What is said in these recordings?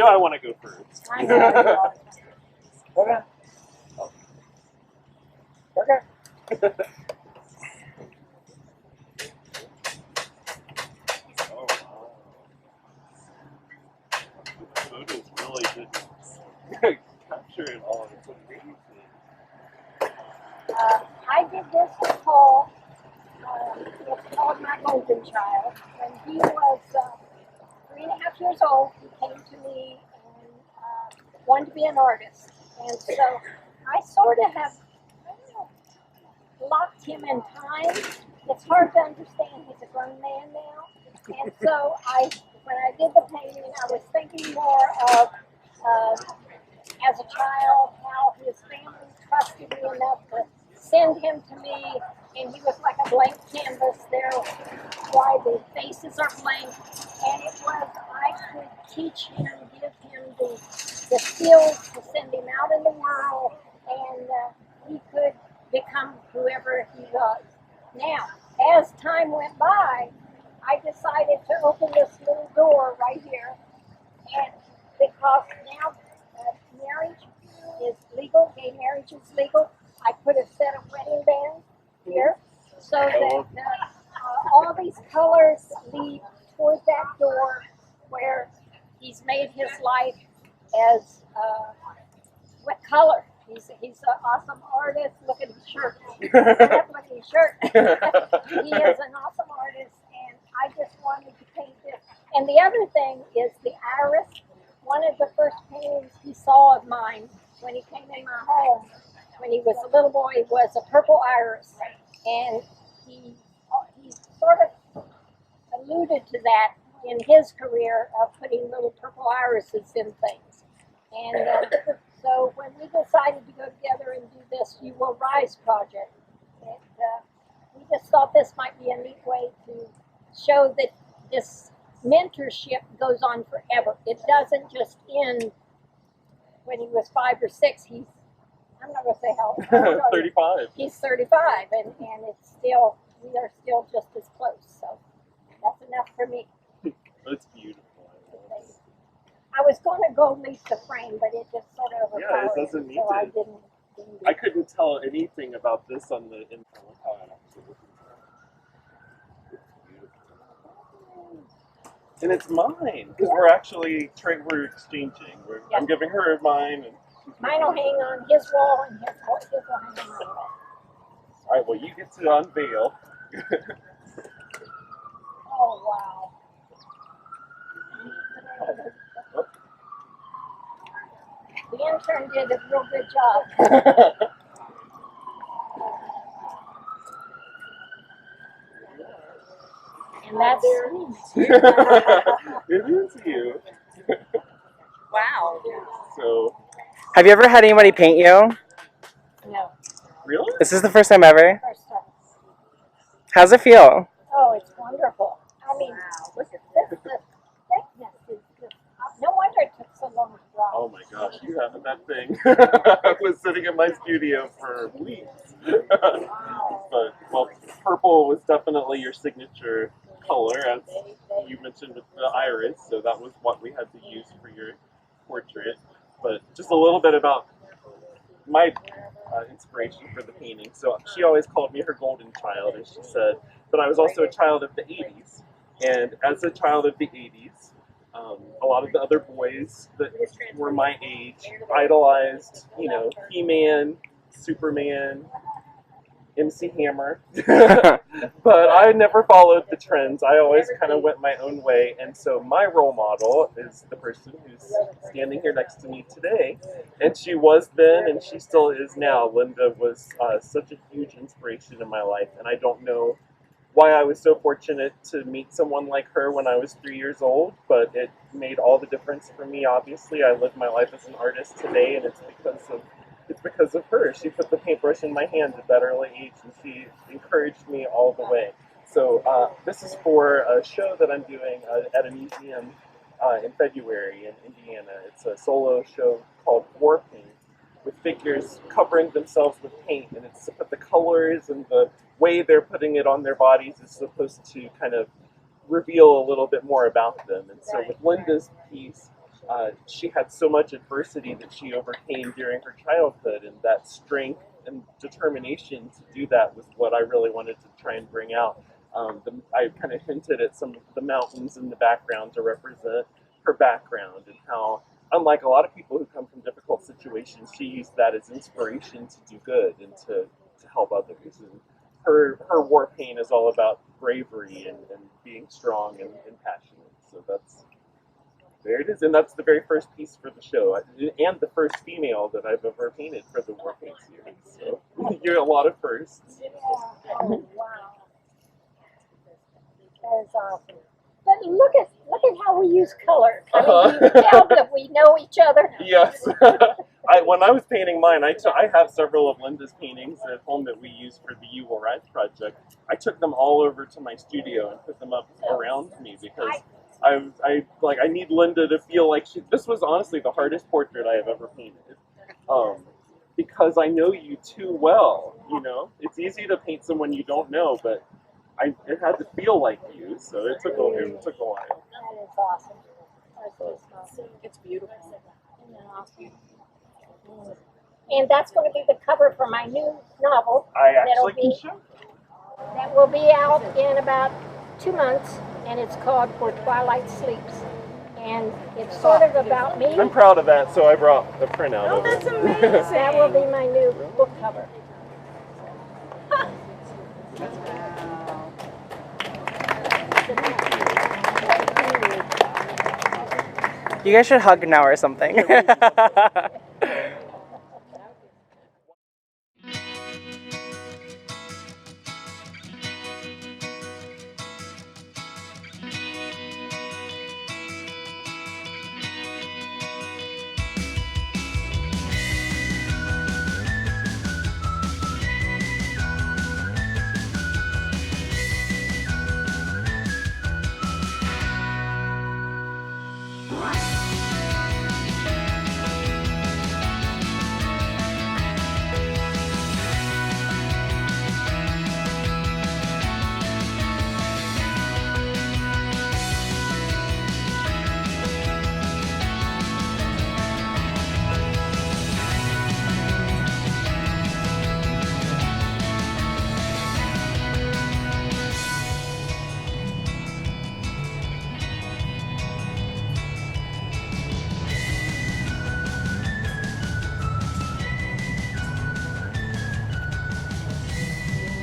know I want to go first. I know. Okay. Okay. Oh, wow. The photos really didn't capture it all. It's amazing. I did this with Paul. It's called My Golden Child. When he was 3.5 years old, he came to me and wanted to be an artist. And so I sort of have locked him in time. It's hard to understand. He's a grown man now. And so when I did the painting, I was thinking more of, as a child, how his family trusted me enough to send him to me, and he was like a blank canvas. There, why the faces are blank, and it was I could teach him, give him the skills to send him out in the world, and he could become whoever he was. Now, as time went by, I decided to open this little door right here, and because now marriage is legal, gay marriage is legal, I put a set of wedding bands here so that all these colors lead toward that door where he's made his life as with color. He's an awesome artist. Look at his shirt. Look at his shirt. He is an awesome artist, and I just wanted to paint this. And the other thing is the iris. One of the first paintings he saw of mine when he came in my home, when he was a little boy, was a purple iris, and he sort of alluded to that in his career of putting little purple irises in things. And so when we decided to go together and do this You Will Rise project, we just thought this might be a neat way to show that this mentorship goes on forever. It doesn't just end when he was 5 or 6. I'm not going to say how old. 35. He's 35, and it's still, we are still just as close. So that's enough for me. That's beautiful. I was going to go lease the frame, but it just sort of Yeah, it doesn't need so to. I didn't I couldn't tell anything about this on the info. Look how it actually looks. It's beautiful. And it's mine, because we're actually we're exchanging. I'm giving her mine, and mine will hang on his wall, and his will hang on my wall. All right, well, you get to unveil. Oh, wow. The intern did a real good job. And that's It is you. wow. So, Have you ever had anybody paint you? No, really? This is the first time ever? first time. How's it feel? Oh, it's wonderful. I mean, look at this. The thickness is just, no wonder it took so long to dry. Oh my gosh, you have that thing. I was sitting in my studio for weeks. But, well, purple was definitely your signature color, as you mentioned with the iris, so that was what we had to use for your portrait. But just a little bit about my inspiration for the painting. So she always called me her golden child, and she said that I was also a child of the 80s. And as a child of the 80s, a lot of the other boys that were my age idolized, He-Man, Superman, MC Hammer. But I never followed the trends. I always kind of went my own way. And so my role model is the person who's standing here next to me today. And she was then, and she still is now. Linda was such a huge inspiration in my life. And I don't know why I was so fortunate to meet someone like her when I was 3 years old, but it made all the difference for me, obviously. I live my life as an artist today, and it's because of her. She put the paintbrush in my hand at that early age, and she encouraged me all the way. So this is for a show that I'm doing at a museum in February in Indiana. It's a solo show called War Paint, with figures covering themselves with paint, and it's but the colors and the way they're putting it on their bodies is supposed to kind of reveal a little bit more about them. And so with Linda's piece, she had so much adversity that she overcame during her childhood, and that strength and determination to do that was what I really wanted to try and bring out. I kind of hinted at some of the mountains in the background to represent her background, and how, unlike a lot of people who come from difficult situations, she used that as inspiration to do good and to help others. And her war paint is all about bravery and being strong and passionate. So there it is, and that's the very first piece for the show, and the first female that I've ever painted for the war paint series. So you're a lot of firsts. Yeah. Oh, wow. That is awesome. But look at how we use color. I mean, you can tell that we know each other. Yes. When I was painting mine, I have several of Linda's paintings at home that we use for the You Will Rise project. I took them all over to my studio and put them up around me because I need Linda to feel like this was honestly the hardest portrait I have ever painted. Because I know you too well, you know. It's easy to paint someone you don't know, but it had to feel like you, so it took a while. That is awesome. That is awesome. It's beautiful. And that's going to be the cover for my new novel. I actually can show. That will be out in about 2 months, and it's called For Twilight Sleeps. And it's sort of about me. I'm proud of that, so I brought the printout Oh, of that's it. amazing. That will be my new book cover. You guys should hug now or something.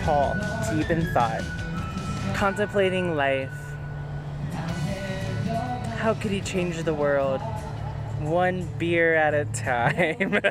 Paul, deep in thought, contemplating life. How could he change the world? One beer at a time.